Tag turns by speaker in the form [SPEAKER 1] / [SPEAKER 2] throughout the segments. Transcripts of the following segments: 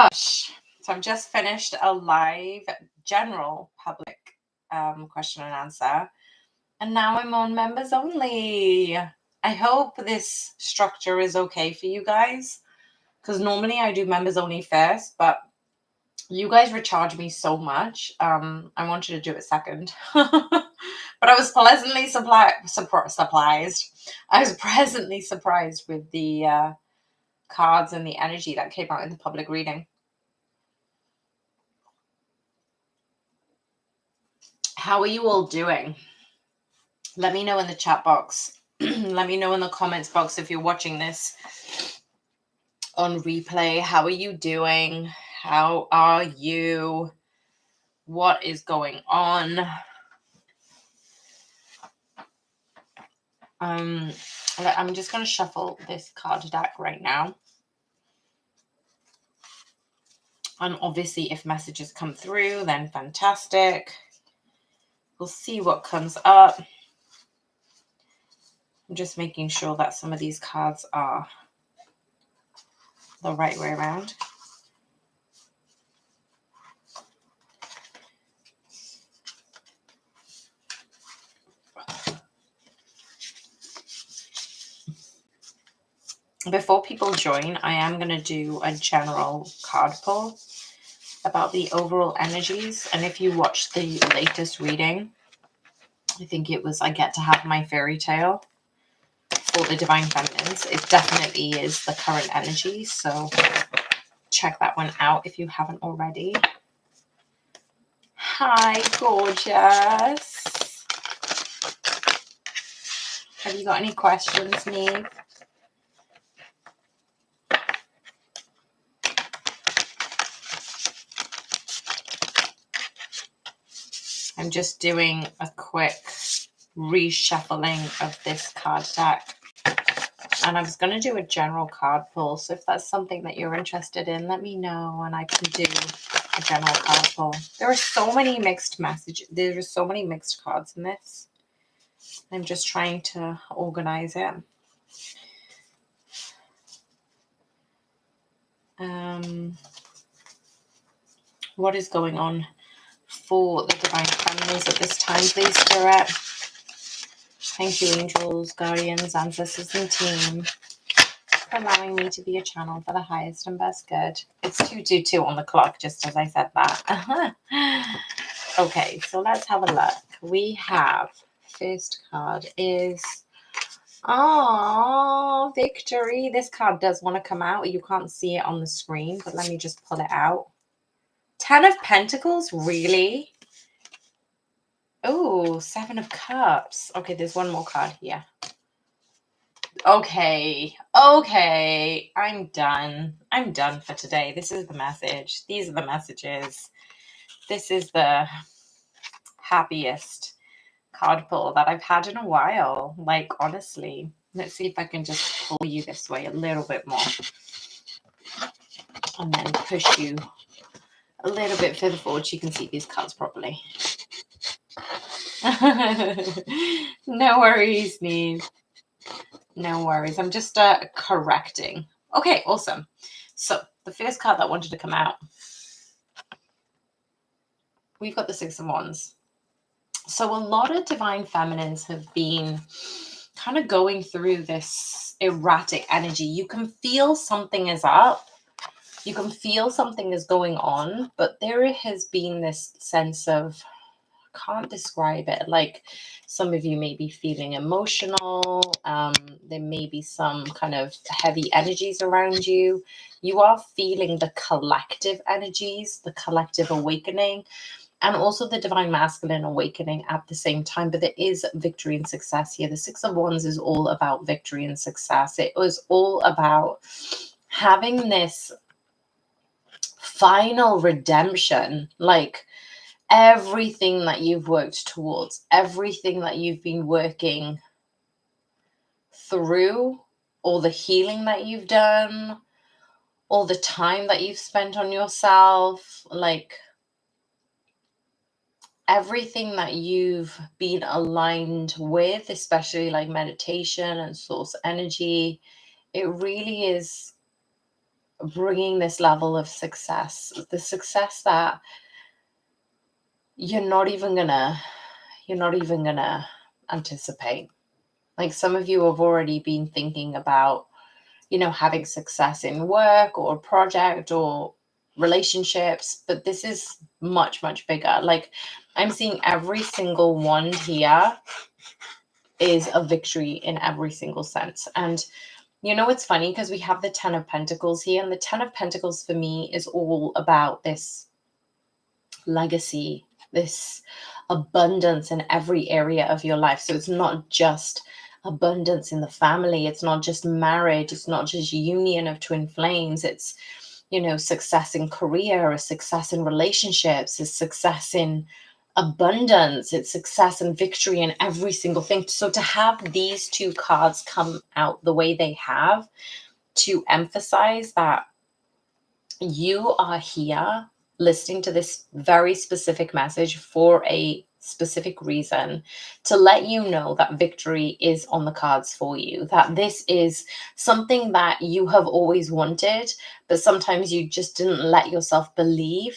[SPEAKER 1] gosh. So I've just finished a live general public question and answer. And now I'm on members only. I hope this structure is okay for you guys. Because normally I do members only first, but you guys recharge me so much. I wanted to do it second. But I was pleasantly surprised. I was pleasantly surprised with the cards and the energy that came out in the public reading. How are you all doing? Let me know in the chat box. Let me know in the comments box if you're watching this on replay. How are you doing? How are you? What is going on? I'm just going to shuffle this card deck right now. And obviously, if messages come through, then fantastic. We'll see what comes up. I'm just making sure that some of these cards are the right way around. Before people join, I am going to do a general card pull about the overall energies. And if you watch the latest reading, I think it was I Get to Have My Fairy Tale for the Divine Feminines. It definitely is the current energy. So check that one out if you haven't already. Hi, gorgeous. Have you got any questions, Neve? I'm just doing a quick reshuffling of this card deck. And I was going to do a general card pull. So if that's something that you're interested in, let me know and I can do a general card pull. There are so many mixed messages. There are so many mixed cards in this. I'm just trying to organize it. What is going on for the Divine Feminines at this time, please, Spirit? Thank you, angels, guardians, ancestors, and team, for allowing me to be a channel for the highest and best good. It's 2:22 on the clock, just as I said that. Okay, so let's have a look. We have, first card is, victory. This card does want to come out. You can't see it on the screen, but let me just pull it out. 10 of Pentacles, really? Oh, 7 of Cups. Okay, there's one more card here. Okay, I'm done. I'm done for today. This is the message. These are the messages. This is the happiest card pull that I've had in a while. Like, honestly. Let's see if I can just pull you this way a little bit more. And then push you a little bit further forward so you can see these cards properly. No worries, Neve. No worries. I'm just correcting. Okay, awesome. So the first card that wanted to come out, we've got the 6 of Wands. So a lot of Divine Feminines have been kind of going through this erratic energy. You can feel something is up. You can feel something is going on, but there has been this sense of, can't describe it, like some of you may be feeling emotional. There may be some kind of heavy energies around you. You are feeling the collective energies, the collective awakening, and also the divine masculine awakening at the same time. But there is victory and success here. The 6 of Wands is all about victory and success. It was all about having this final redemption, like everything that you've worked towards, everything that you've been working through, all the healing that you've done, all the time that you've spent on yourself, like everything that you've been aligned with, especially like meditation and source energy, it really is bringing this level of success, the success that you're not even gonna anticipate. Like, some of you have already been thinking about, having success in work or project or relationships, but this is much, much bigger. Like, I'm seeing every single one here is a victory in every single sense. And it's funny because we have the 10 of Pentacles here, and the 10 of Pentacles for me is all about this legacy, this abundance in every area of your life. So it's not just abundance in the family, it's not just marriage, it's not just union of twin flames, it's success in career, a success in relationships, a success in abundance, it's success and victory in every single thing. So to have these two cards come out the way they have, to emphasize that you are here listening to this very specific message for a specific reason, to let you know that victory is on the cards for you, that this is something that you have always wanted, but sometimes you just didn't let yourself believe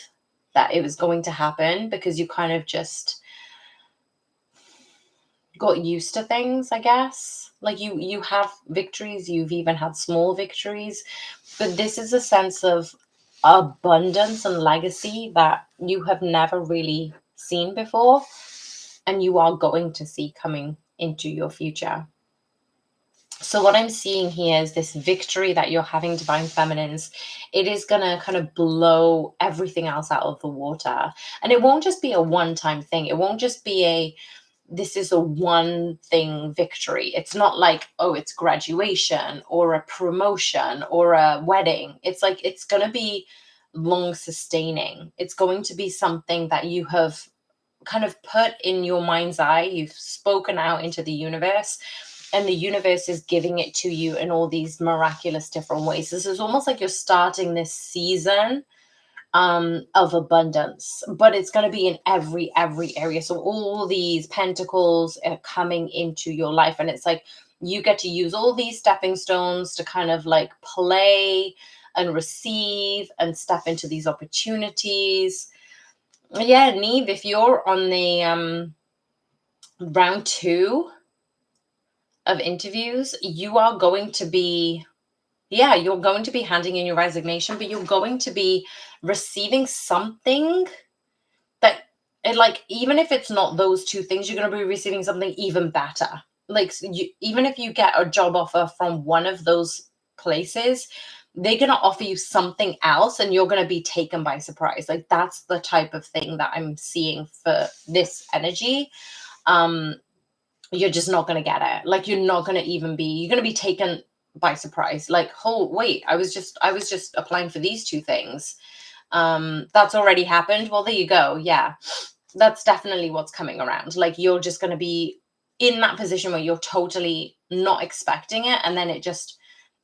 [SPEAKER 1] that it was going to happen because you kind of just got used to things, I guess. Like, you have victories, you've even had small victories, but this is a sense of abundance and legacy that you have never really seen before, and you are going to see coming into your future. So what I'm seeing here is this victory that you're having, divine feminines. It is going to kind of blow everything else out of the water. And it won't just be a one-time thing. It won't just be this is a one thing victory. It's not like, oh, it's graduation or a promotion or a wedding. It's like, it's going to be long sustaining. It's going to be something that you have kind of put in your mind's eye. You've spoken out into the universe, and the universe is giving it to you in all these miraculous different ways. This is almost like you're starting this season of abundance, but it's going to be in every area. So all these pentacles are coming into your life, and it's like you get to use all these stepping stones to kind of like play and receive and step into these opportunities. Yeah, Neve, if you're on the round 2 of interviews, you are going to be you're going to be handing in your resignation, but you're going to be receiving something that, like, even if it's not those two things, you're going to be receiving something even better. Like, even if you get a job offer from one of those places, they're going to offer you something else, and you're going to be taken by surprise. Like, that's the type of thing that I'm seeing for this energy. You're just not going to get it. Like, you're not going to even be, you're going to be taken by surprise. Like, oh wait, I was just applying for these two things. That's already happened. Well, there you go. Yeah, that's definitely what's coming around. Like, you're just going to be in that position where you're totally not expecting it, and then it just,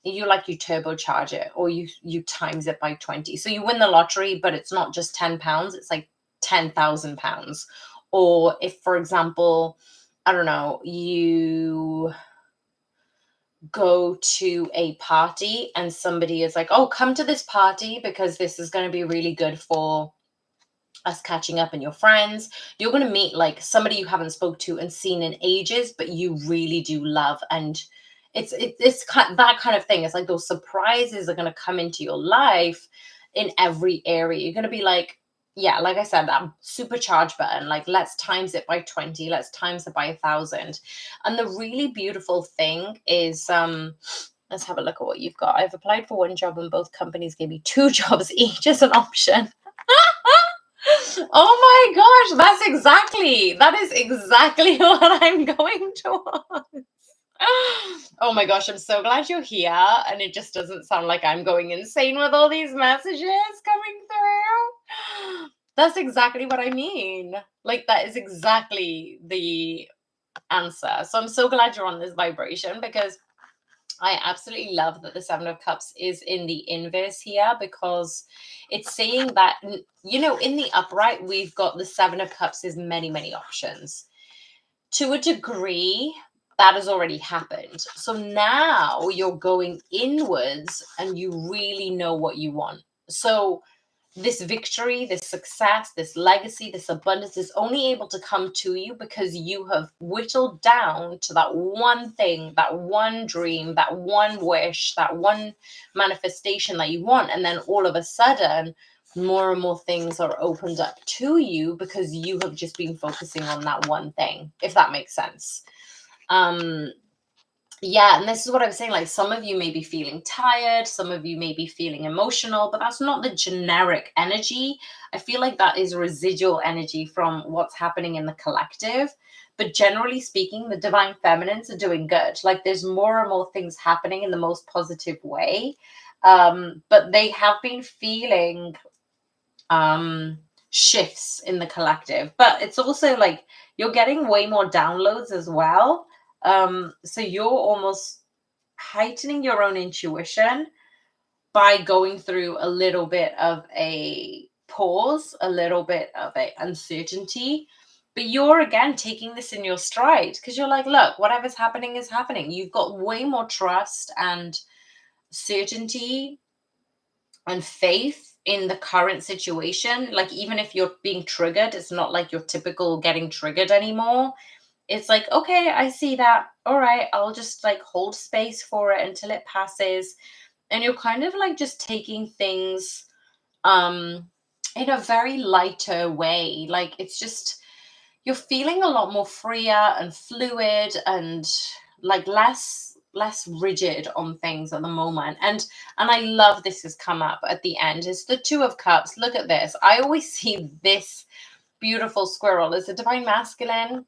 [SPEAKER 1] you turbocharge it, or you times it by 20. So you win the lottery, but it's not just £10, it's like £10,000. Or if, for example, I don't know, you go to a party and somebody is like, oh, come to this party because this is going to be really good for us catching up and your friends. You're going to meet like somebody you haven't spoke to and seen in ages, but you really do love. And it's that kind of thing. It's like those surprises are going to come into your life in every area. You're going to be like, yeah, like I said, that supercharge button, like, let's times it by 20, let's times it by 1,000. And the really beautiful thing is, let's have a look at what you've got. I've applied for one job and both companies gave me 2 jobs each as an option. Oh my gosh, that is exactly what I'm going towards. Oh my gosh, I'm so glad you're here, and it just doesn't sound like I'm going insane with all these messages coming through. That's exactly what I mean. Like, that is exactly the answer. So I'm so glad you're on this vibration, because I absolutely love that the 7 of Cups is in the inverse here, because it's saying that, in the upright, we've got the 7 of Cups is many, many options. To a degree, that has already happened. So now you're going inwards and you really know what you want. So this victory, this success, this legacy, this abundance is only able to come to you because you have whittled down to that one thing, that one dream, that one wish, that one manifestation that you want. And then all of a sudden, more and more things are opened up to you because you have just been focusing on that one thing, if that makes sense. Yeah, and this is what I'm saying. Like, some of you may be feeling tired, some of you may be feeling emotional, but that's not the generic energy. I feel like that is residual energy from what's happening in the collective. But generally speaking, the divine feminines are doing good. Like, there's more and more things happening in the most positive way. But they have been feeling shifts in the collective. But it's also like you're getting way more downloads as well. So you're almost heightening your own intuition by going through a little bit of a pause, a little bit of a uncertainty. But you're again taking this in your stride because you're like, look, whatever's happening is happening. You've got way more trust and certainty and faith in the current situation. Like, even if you're being triggered, it's not like your typical getting triggered anymore. It's like, okay, I see that. All right, I'll just like hold space for it until it passes. And you're kind of like just taking things in a very lighter way. Like, it's just, you're feeling a lot more freer and fluid and like less rigid on things at the moment. And I love this has come up at the end. It's the Two of Cups. Look at this. I always see this beautiful squirrel as a divine masculine,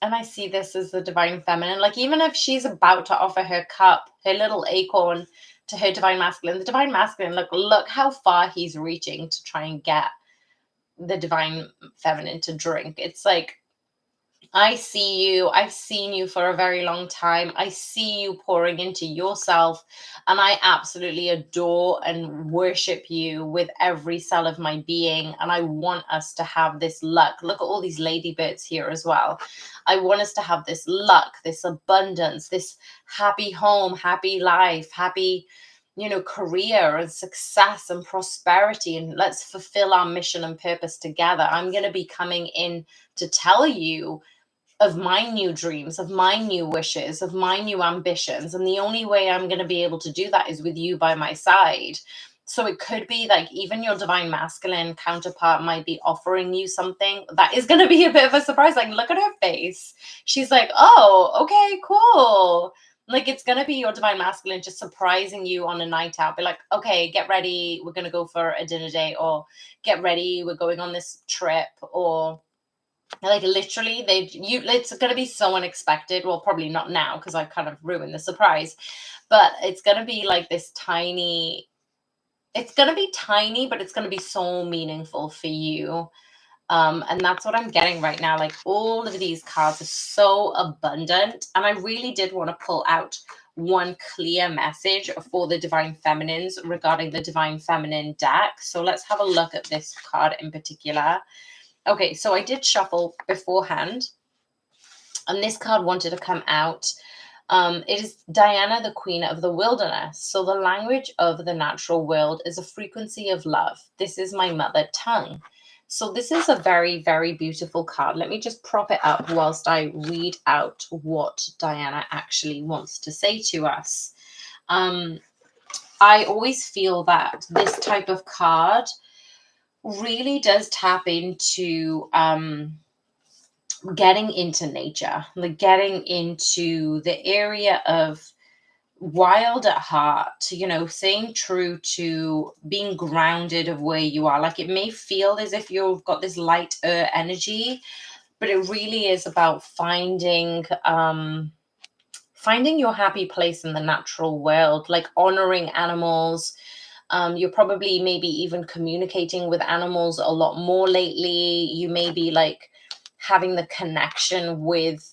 [SPEAKER 1] and I see this as the divine feminine. Like, even if she's about to offer her cup, her little acorn, to her divine masculine, the divine masculine, look how far he's reaching to try and get the divine feminine to drink. It's like, I see you. I've seen you for a very long time. I see you pouring into yourself. And I absolutely adore and worship you with every cell of my being. And I want us to have this luck. Look at all these ladybirds here as well. I want us to have this luck, this abundance, this happy home, happy life, happy, career and success and prosperity. And let's fulfill our mission and purpose together. I'm going to be coming in to tell you of my new dreams, of my new wishes, of my new ambitions. And the only way I'm going to be able to do that is with you by my side. So it could be like even your divine masculine counterpart might be offering you something that is going to be a bit of a surprise. Like, look at her face. She's like, oh, okay, cool. Like, it's going to be your divine masculine just surprising you on a night out. Be like, okay, get ready. We're going to go for a dinner date, or get ready. We're going on this trip, or like literally it's going to be so unexpected. Well, probably not now because I've kind of ruined the surprise, but it's going to be like this tiny, it's going to be tiny, but it's going to be so meaningful for you. And that's what I'm getting right now. Like, all of these cards are so abundant, and I really did want to pull out one clear message for the divine feminines regarding the divine feminine deck. So let's have a look at this card in particular. Okay, so I did shuffle beforehand, and this card wanted to come out. It is Diana, the Queen of the Wilderness. So the language of the natural world is a frequency of love. This is my mother tongue. So this is a very, very beautiful card. Let me just prop it up whilst I read out what Diana actually wants to say to us. I always feel that this type of card really does tap into getting into nature, like getting into the area of wild at heart, staying true to being grounded of where you are. Like, it may feel as if you've got this light energy, but it really is about finding your happy place in the natural world, like honoring animals. You're probably maybe even communicating with animals a lot more lately. You may be like having the connection with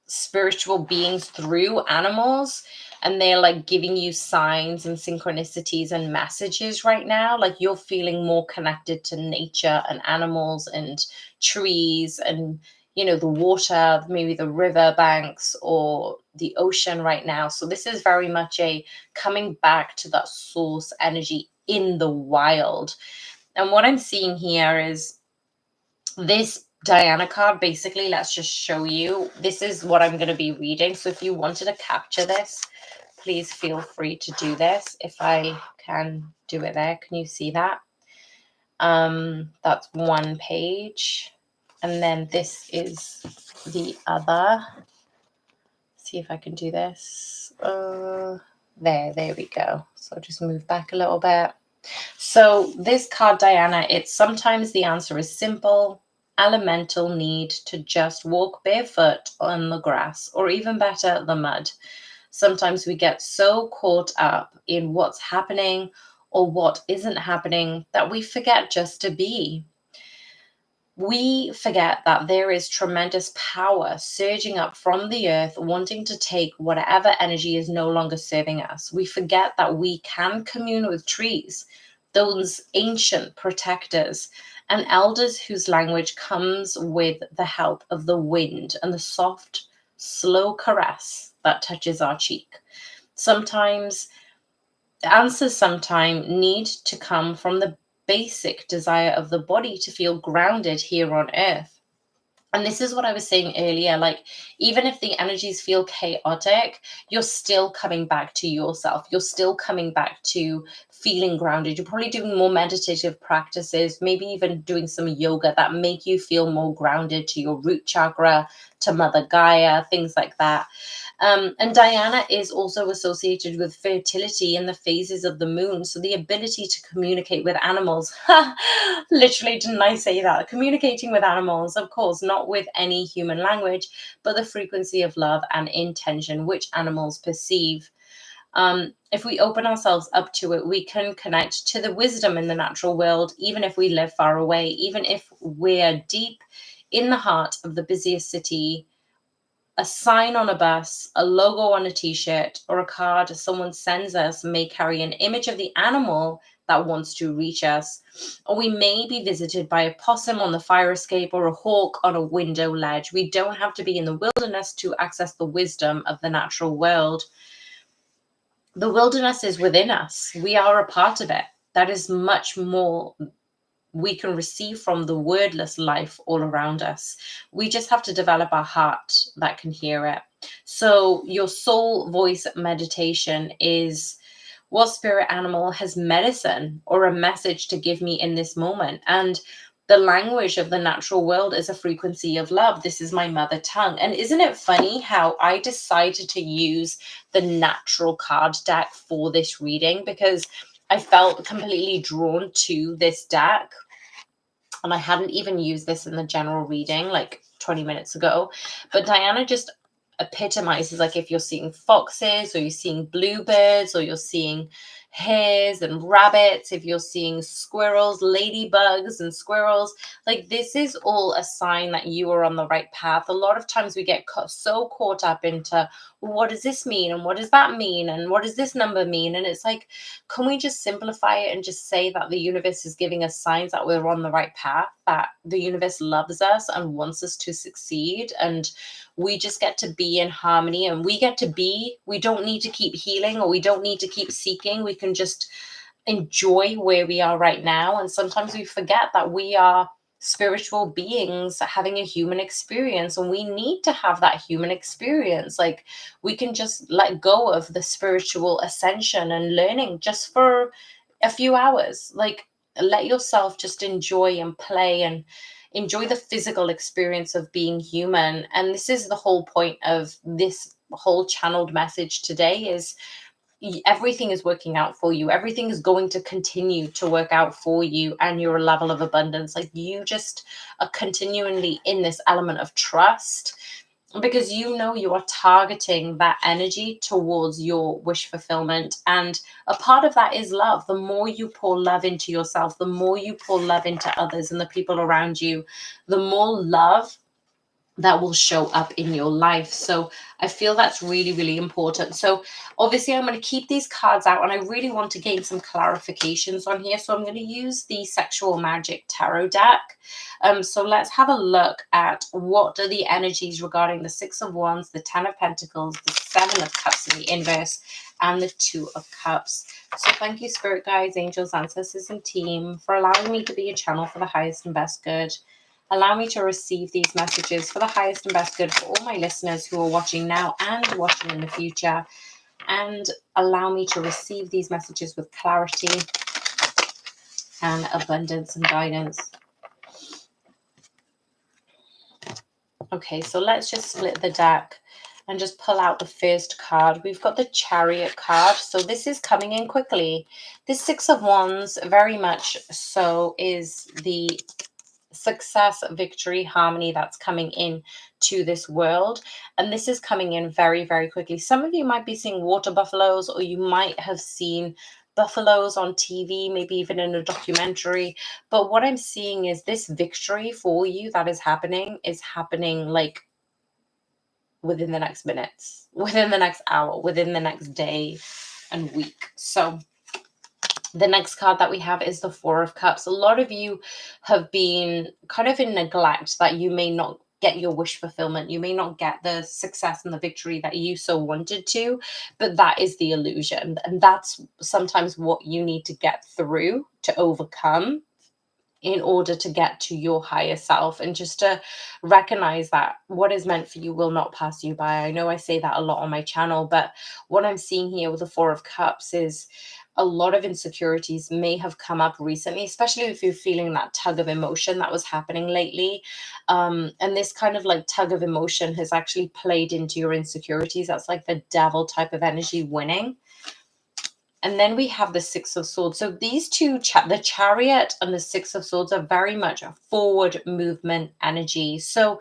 [SPEAKER 1] spiritual beings through animals, and they're like giving you signs and synchronicities and messages right now. Like, you're feeling more connected to nature and animals and trees, and you know, the water, maybe the river banks or the ocean right now. So this is very much a coming back to that source energy in the wild. And what I'm seeing here is this Diana card. Basically, let's just show you. This is what I'm going to be reading. So if you wanted to capture this, please feel free to do this. If I can do it there, can you see that? That's one page. And then this is the other. See if I can do this. There we go. So just move back a little bit. So this card, Diana, it's sometimes the answer is simple. Elemental need to just walk barefoot on the grass, or even better, the mud. Sometimes we get so caught up in what's happening or what isn't happening that we forget just to be. We forget that there is tremendous power surging up from the earth, wanting to take whatever energy is no longer serving us. We forget that we can commune with trees, those ancient protectors, and elders whose language comes with the help of the wind and the soft, slow caress that touches our cheek. Sometimes the answers sometimes need to come from the basic desire of the body to feel grounded here on earth. And this is what I was saying earlier, like, even if the energies feel chaotic, you're still coming back to yourself. You're still coming back to feeling grounded. You're probably doing more meditative practices, maybe even doing some yoga that make you feel more grounded to your root chakra, to Mother Gaia, things like that. And Diana is also associated with fertility in the phases of the moon. So the ability to communicate with animals. Literally, didn't I say that? Communicating with animals, of course, not with any human language, but the frequency of love and intention which animals perceive. If we open ourselves up to it, we can connect to the wisdom in the natural world, even if we live far away, even if we're deep in the heart of the busiest city. A sign on a bus, a logo on a t-shirt, or a card someone sends us may carry an image of the animal that wants to reach us. Or we may be visited by a possum on the fire escape or a hawk on a window ledge. We don't have to be in the wilderness to access the wisdom of the natural world. The wilderness is within us. We are a part of it. That is much more we can receive from the wordless life all around us. We just have to develop our heart that can hear it. So your soul voice meditation is, what spirit animal has medicine or a message to give me in this moment? And the language of the natural world is a frequency of love. This is my mother tongue. And isn't it funny how I decided to use the natural card deck for this reading? Because I felt completely drawn to this deck, and I hadn't even used this in the general reading like 20 minutes ago. But Diana just epitomizes, like, if you're seeing foxes or you're seeing bluebirds or you're seeing hares and rabbits, if you're seeing squirrels, ladybugs and squirrels, like, this is all a sign that you are on the right path. A lot of times we get so caught up into, well, what does this mean? And what does that mean? And what does this number mean? And it's like, can we just simplify it and just say that the universe is giving us signs that we're on the right path, that the universe loves us and wants us to succeed, and we just get to be in harmony, and we get to be, we don't need to keep healing, or we don't need to keep seeking. We can just enjoy where we are right now. And sometimes we forget that we are spiritual beings having a human experience, and we need to have that human experience. Like, we can just let go of the spiritual ascension and learning just for a few hours. Like, let yourself just enjoy and play and enjoy the physical experience of being human. And this is the whole point of this whole channeled message today, is everything is working out for you. Everything is going to continue to work out for you and your level of abundance. Like, you just are continually in this element of trust, because you know you are targeting that energy towards your wish fulfillment. And a part of that is love. The more you pour love into yourself, the more you pour love into others and the people around you, the more love that will show up in your life. So I feel that's really, really important. So obviously I'm going to keep these cards out, and I really want to gain some clarifications on here. So I'm going to use the Sexual Magic Tarot deck. So let's have a look at what are the energies regarding the Six of Wands, the Ten of Pentacles, the Seven of Cups in the inverse, and the Two of Cups. So thank you, Spirit Guides, Angels, Ancestors, and Team, for allowing me to be a channel for the highest and best good. Allow me to receive these messages for the highest and best good for all my listeners who are watching now and watching in the future. And allow me to receive these messages with clarity and abundance and guidance. Okay, so let's just split the deck and just pull out the first card. We've got the Chariot card. So this is coming in quickly. This Six of Wands, very much so, is the success, victory, harmony that's coming in to this world. And this is coming in very, very quickly. Some of you might be seeing water buffaloes, or you might have seen buffaloes on TV, maybe even in a documentary. But what I'm seeing is this victory for you that is happening like within the next minutes, within the next hour, within the next day and week. So the next card that we have is the Four of Cups. A lot of you have been kind of in neglect, that you may not get your wish fulfillment. You may not get the success and the victory that you so wanted to, but that is the illusion. And that's sometimes what you need to get through to overcome in order to get to your higher self, and just to recognize that what is meant for you will not pass you by. I know I say that a lot on my channel, but what I'm seeing here with the Four of Cups is a lot of insecurities may have come up recently, especially if you're feeling that tug of emotion that was happening lately. And this kind of like tug of emotion has actually played into your insecurities. That's like the devil type of energy winning. And then we have the Six of Swords. So these two, the Chariot and the Six of Swords, are very much a forward movement energy. So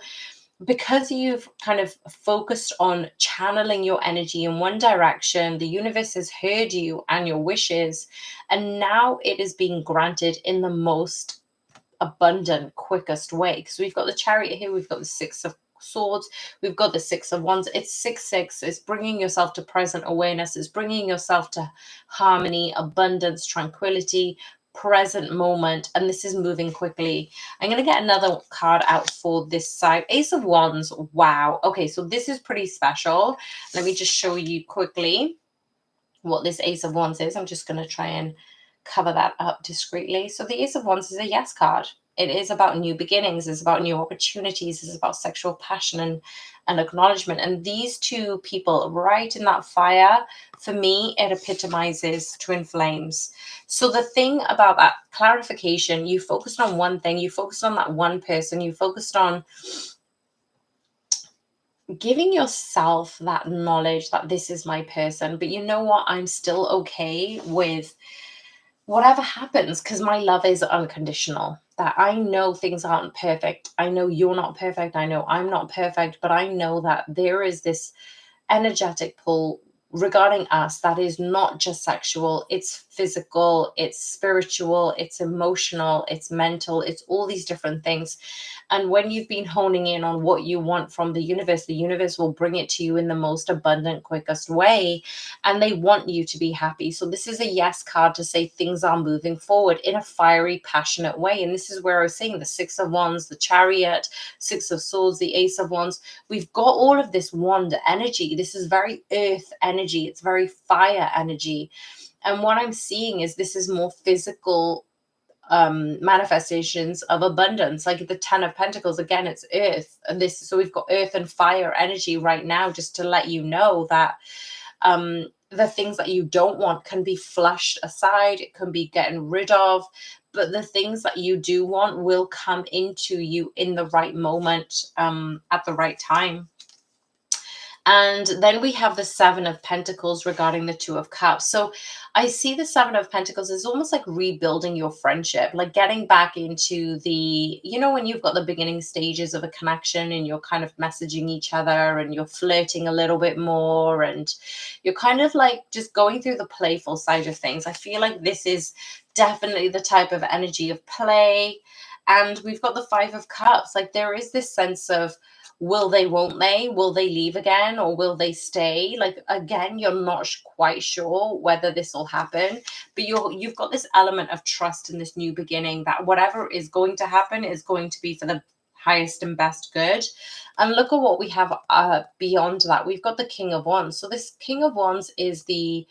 [SPEAKER 1] because you've kind of focused on channeling your energy in one direction, the universe has heard you and your wishes, and now it is being granted in the most abundant, quickest way. Because we've got the Chariot here, we've got the Six of Swords, we've got the Six of Wands. It's 6-6. It's bringing yourself to present awareness. It's bringing yourself to harmony, abundance, tranquility, present moment, and this is moving quickly. I'm going to get another card out for this side. Ace of Wands. Wow. Okay, so this is pretty special. Let me just show you quickly what this Ace of Wands is. I'm just going to try and cover that up discreetly. So the Ace of Wands is a yes card. It is about new beginnings. It's about new opportunities. It's about sexual passion and acknowledgement. And these two people right in that fire, for me, it epitomizes twin flames. So the thing about that clarification, you focused on one thing. You focused on that one person. You focused on giving yourself that knowledge that this is my person. But you know what? I'm still okay with whatever happens, because my love is unconditional. That I know things aren't perfect. I know you're not perfect. I know I'm not perfect, but I know that there is this energetic pull regarding us that is not just sexual. It's physical, it's spiritual, it's emotional, it's mental, it's all these different things. And when you've been honing in on what you want from the universe will bring it to you in the most abundant, quickest way. And they want you to be happy. So this is a yes card to say things are moving forward in a fiery, passionate way. And this is where I was saying the Six of Wands, the Chariot, Six of Swords, the Ace of Wands. We've got all of this wand energy. This is very earth energy. It's very fire energy. And what I'm seeing is this is more physical manifestations of abundance, like the Ten of Pentacles. Again, it's earth, and this, so we've got earth and fire energy right now, just to let you know that the things that you don't want can be flushed aside. It can be getting rid of, but the things that you do want will come into you in the right moment, at the right time. And then we have the Seven of Pentacles regarding the Two of Cups. So I see the Seven of Pentacles is almost like rebuilding your friendship, like getting back into the, when you've got the beginning stages of a connection and you're kind of messaging each other and you're flirting a little bit more and you're kind of like just going through the playful side of things. I feel like this is definitely the type of energy of play. And we've got the Five of Cups. Like there is this sense of Will they, won't they? Will they leave again, or will they stay? Like, again, you're not quite sure whether this will happen, but you've got this element of trust in this new beginning, that whatever is going to happen is going to be for the highest and best good. And look at what we have beyond that. We've got the King of Wands. So this King of Wands is the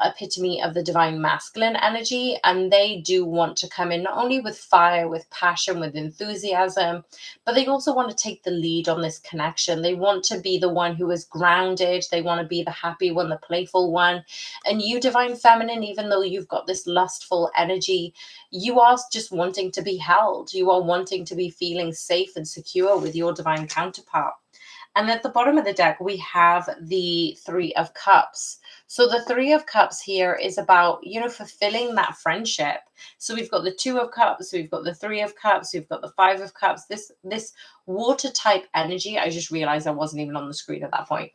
[SPEAKER 1] epitome of the divine masculine energy, and they do want to come in not only with fire, with passion, with enthusiasm, but they also want to take the lead on this connection. They want to be the one who is grounded. They want to be the happy one, the playful one. And you, divine feminine, even though you've got this lustful energy, you are just wanting to be held. You are wanting to be feeling safe and secure with your divine counterpart. And at the bottom of the deck, we have the Three of Cups. So the Three of Cups here is about, fulfilling that friendship. So we've got the Two of Cups, we've got the Three of Cups, we've got the Five of Cups. This water type energy, I just realized I wasn't even on the screen at that point.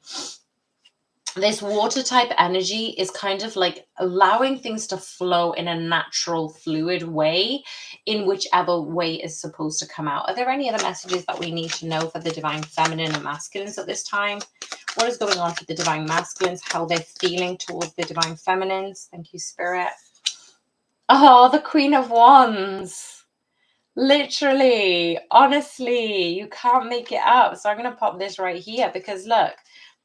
[SPEAKER 1] This water type energy is kind of like allowing things to flow in a natural, fluid way, in whichever way is supposed to come out. Are there any other messages that we need to know for the divine feminine and masculines at this time? What is going on for the divine masculines? How they're feeling towards the divine feminines? Thank you, Spirit. Oh, the Queen of Wands. Literally, honestly, you can't make it up. So I'm going to pop this right here, because look,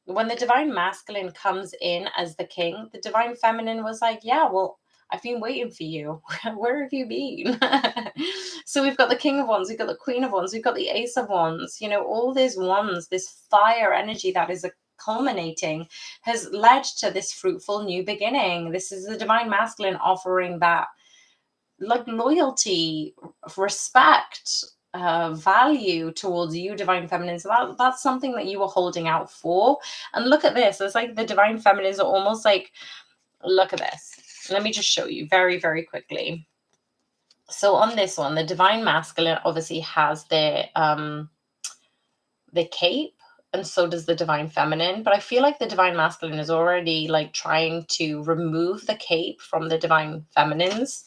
[SPEAKER 1] when the divine masculine comes in as the king, the divine feminine was like, yeah, well, I've been waiting for you. Where have you been? So we've got the King of Wands, we've got the Queen of Wands, we've got the Ace of Wands. All these wands, this fire energy that is culminating, has led to this fruitful new beginning. This is the divine masculine offering that, like, loyalty, respect, value towards you, divine feminine. So that's something that you were holding out for. And look at this. It's like the divine feminines are almost like, look at this. Let me just show you very, very quickly. So on this one, the divine masculine obviously has their cape, and so does the divine feminine. But I feel like the divine masculine is already like trying to remove the cape from the divine feminines.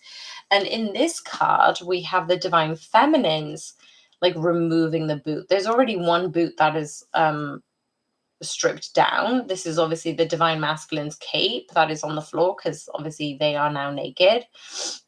[SPEAKER 1] And in this card, we have the divine feminines like removing the boot. There's already one boot that is stripped down. This is obviously the divine masculine's cape that is on the floor, because obviously they are now naked.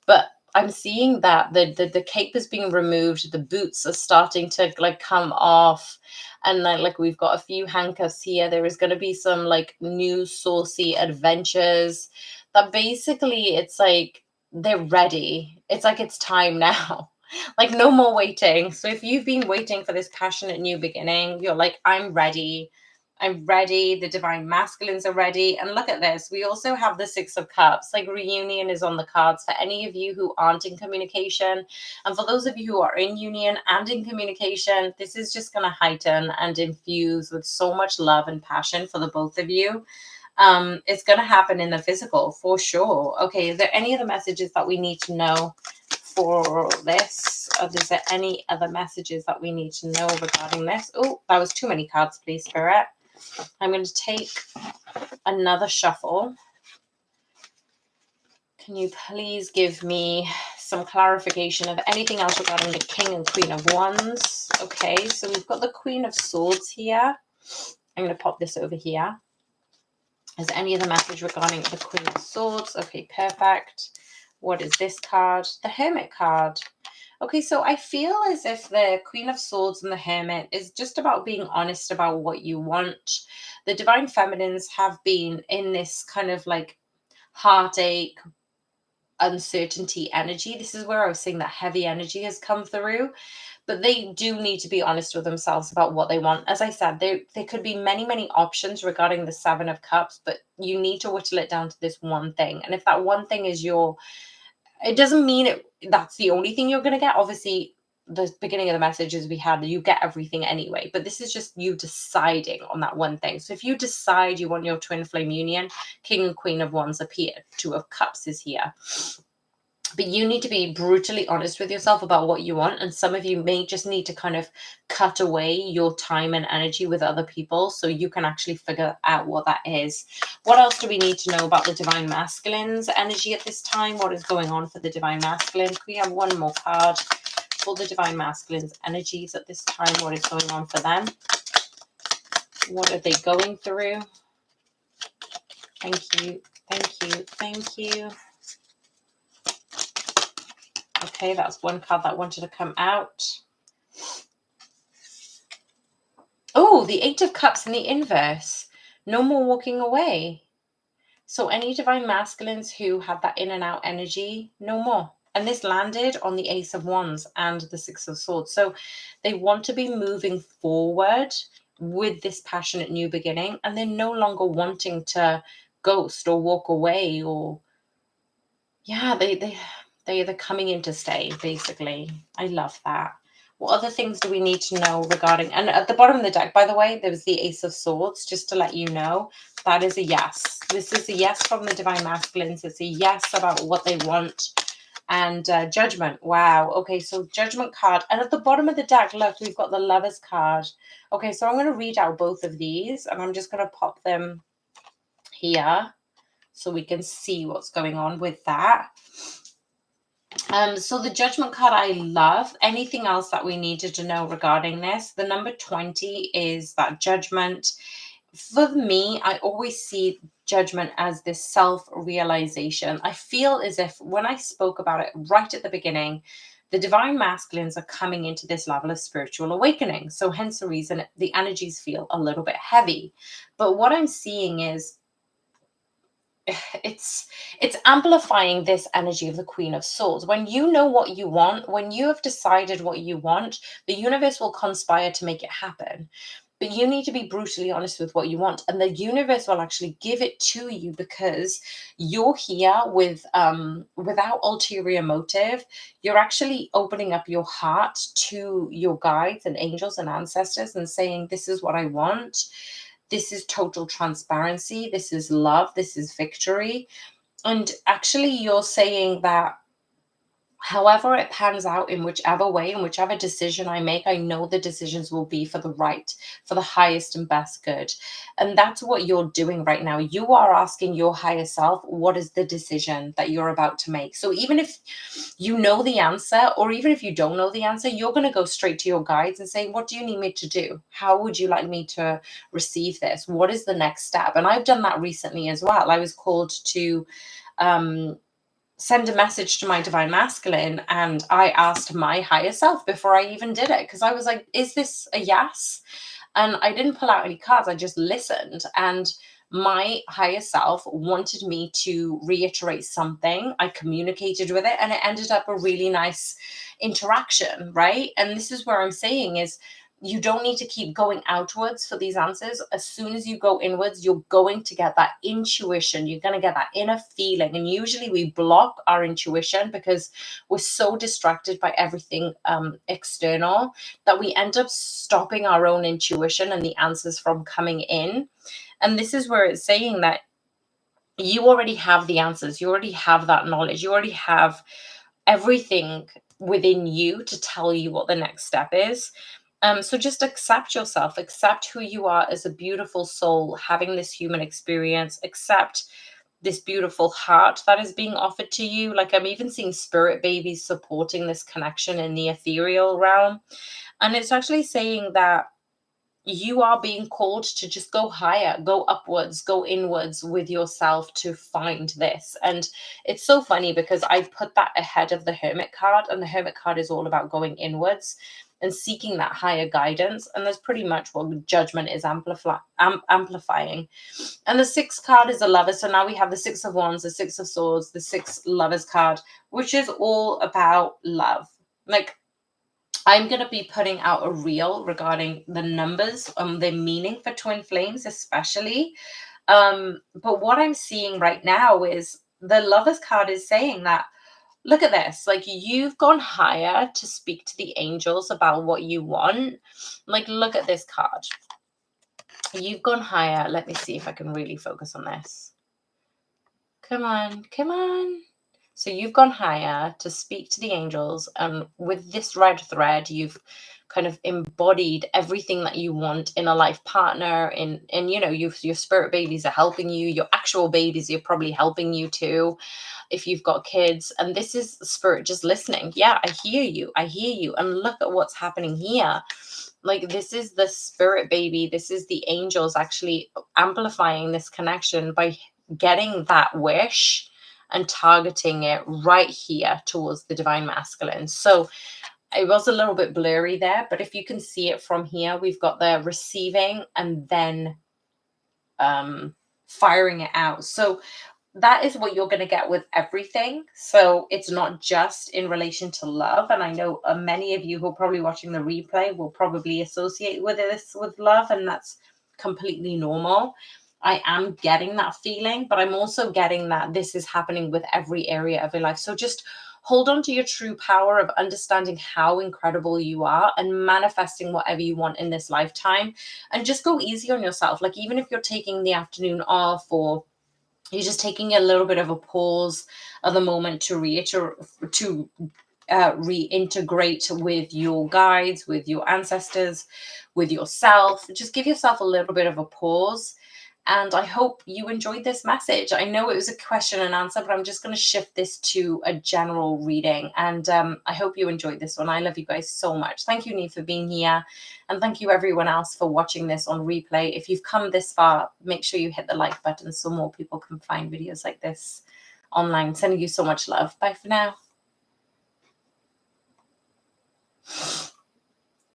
[SPEAKER 1] But I'm seeing that the cape is being removed. The boots are starting to like come off. And like we've got a few handcuffs here. There is going to be some like new saucy adventures that basically it's like they're ready. It's like it's time now. Like no more waiting. So if you've been waiting for this passionate new beginning, you're like, I'm ready. I'm ready. The divine masculines are ready. And look at this. We also have the Six of Cups. Like reunion is on the cards for any of you who aren't in communication. And for those of you who are in union and in communication, this is just going to heighten and infuse with so much love and passion for the both of you. It's going to happen in the physical for sure. Okay, is there any other messages that we need to know for this? Is there any other messages that we need to know regarding this? Oh, that was too many cards, please, Spirit. I'm going to take another shuffle. Can you please give me some clarification of anything else regarding the King and Queen of Wands? Okay, so we've got the Queen of Swords here. I'm going to pop this over here. Is there any other message regarding the Queen of Swords? Okay, perfect. What is this card? The Hermit card. Okay, so I feel as if the Queen of Swords and the Hermit is just about being honest about what you want. The divine feminines have been in this kind of like heartache, uncertainty energy. This is where I was saying that heavy energy has come through. But they do need to be honest with themselves about what they want. As I said, there could be many, many options regarding the Seven of Cups, but you need to whittle it down to this one thing. And if that one thing is it doesn't mean that's the only thing you're going to get. Obviously, the beginning of the messages we had, you get everything anyway. But this is just you deciding on that one thing. So if you decide you want your twin flame union, King and Queen of Wands appear. Two of Cups is here. But you need to be brutally honest with yourself about what you want. And some of you may just need to kind of cut away your time and energy with other people so you can actually figure out what that is. What else do we need to know about the divine masculine's energy at this time? What is going on for the divine masculine? Can we have one more card for the divine masculine's energies at this time? What is going on for them? What are they going through? Thank you. Thank you. Thank you. Okay, that's one card that wanted to come out. Oh, the Eight of Cups in the inverse. No more walking away. So any divine masculines who had that in and out energy, no more. And this landed on the Ace of Wands and the Six of Swords. So they want to be moving forward with this passionate new beginning, and they're no longer wanting to ghost or walk away, or yeah, they're coming in to stay, basically. I love that. What other things do we need to know regarding, and at the bottom of the deck, by the way, there was the Ace of Swords, just to let you know, that is a yes. This is a yes from the divine masculines. It's a yes about what they want. And Judgment. Wow. Okay, so Judgment card. And at the bottom of the deck, look, we've got the Lovers card. Okay, so I'm going to read out both of these, and I'm just going to pop them here so we can see what's going on with that. So the Judgment card, I love. Anything else that we needed to know regarding this? The number 20 is that Judgment. For me, I always see Judgment as this self-realization. I feel as if when I spoke about it right at the beginning, the divine masculines are coming into this level of spiritual awakening. So hence the reason the energies feel a little bit heavy. But what I'm seeing is it's amplifying this energy of the Queen of Swords. When you know what you want, when you have decided what you want, the universe will conspire to make it happen. But you need to be brutally honest with what you want, and the universe will actually give it to you, because you're here with without ulterior motive. You're actually opening up your heart to your guides and angels and ancestors and saying, this is what I want. This is total transparency. This is love. This is victory. And actually, you're saying that however it pans out, in whichever way, in whichever decision I make, I know the decisions will be for the right, for the highest and best good. And that's what you're doing right now. You are asking your higher self, what is the decision that you're about to make? So even if you know the answer, or even if you don't know the answer, you're going to go straight to your guides and say, what do you need me to do? How would you like me to receive this? What is the next step? And I've done that recently as well. I was called to send a message to my divine masculine, and I asked my higher self before I even did it, because I was like, is this a yes? And I didn't pull out any cards. I just listened, and my higher self wanted me to reiterate something. I communicated with it, and it ended up a really nice interaction, right? And this is where I'm saying is, you don't need to keep going outwards for these answers. As soon as you go inwards, you're going to get that intuition. You're going to get that inner feeling. And usually we block our intuition because we're so distracted by everything external that we end up stopping our own intuition and the answers from coming in. And this is where it's saying that you already have the answers. You already have that knowledge. You already have everything within you to tell you what the next step is. So just accept yourself, accept who you are as a beautiful soul having this human experience, accept this beautiful heart that is being offered to you. Like, I'm even seeing spirit babies supporting this connection in the ethereal realm. And it's actually saying that you are being called to just go higher, go upwards, go inwards with yourself to find this. And it's so funny because I put that ahead of the Hermit card, and the Hermit card is all about going inwards and seeking that higher guidance. And that's pretty much what Judgment is amplifying. And the Sixth card is a Lover. So now we have the Six of Wands, the Six of Swords, the Six Lovers card, which is all about love. Like, I'm going to be putting out a reel regarding the numbers, the meaning for twin flames, especially. But what I'm seeing right now is the Lovers card is saying that, look at this, like, you've gone higher to speak to the angels about what you want. Like, look at this card. You've gone higher. Let me see if I can really focus on this. Come on, come on. So you've gone higher to speak to the angels, and with this red thread, you've kind of embodied everything that you want in a life partner. And you know, your spirit babies are helping you. Your actual babies are probably helping you too, if you've got kids. And this is spirit just listening. Yeah, I hear you. I hear you. And look at what's happening here. Like, this is the spirit baby. This is the angels actually amplifying this connection by getting that wish and targeting it right here towards the divine masculine. So it was a little bit blurry there, but if you can see it from here, we've got the receiving and then firing it out. So that is what you're going to get with everything. So it's not just in relation to love. And I know many of you who are probably watching the replay will probably associate with this with love, and that's completely normal. I am getting that feeling, but I'm also getting that this is happening with every area of your life. So just hold on to your true power of understanding how incredible you are and manifesting whatever you want in this lifetime. And just go easy on yourself. Like, even if you're taking the afternoon off, or you're just taking a little bit of a pause at the moment to reintegrate with your guides, with your ancestors, with yourself. Just give yourself a little bit of a pause. And I hope you enjoyed this message. I know it was a question and answer, but I'm just going to shift this to a general reading. And I hope you enjoyed this one. I love you guys so much. Thank you, Neve, for being here. And thank you, everyone else, for watching this on replay. If you've come this far, make sure you hit the like button so more people can find videos like this online. Sending you so much love. Bye for now.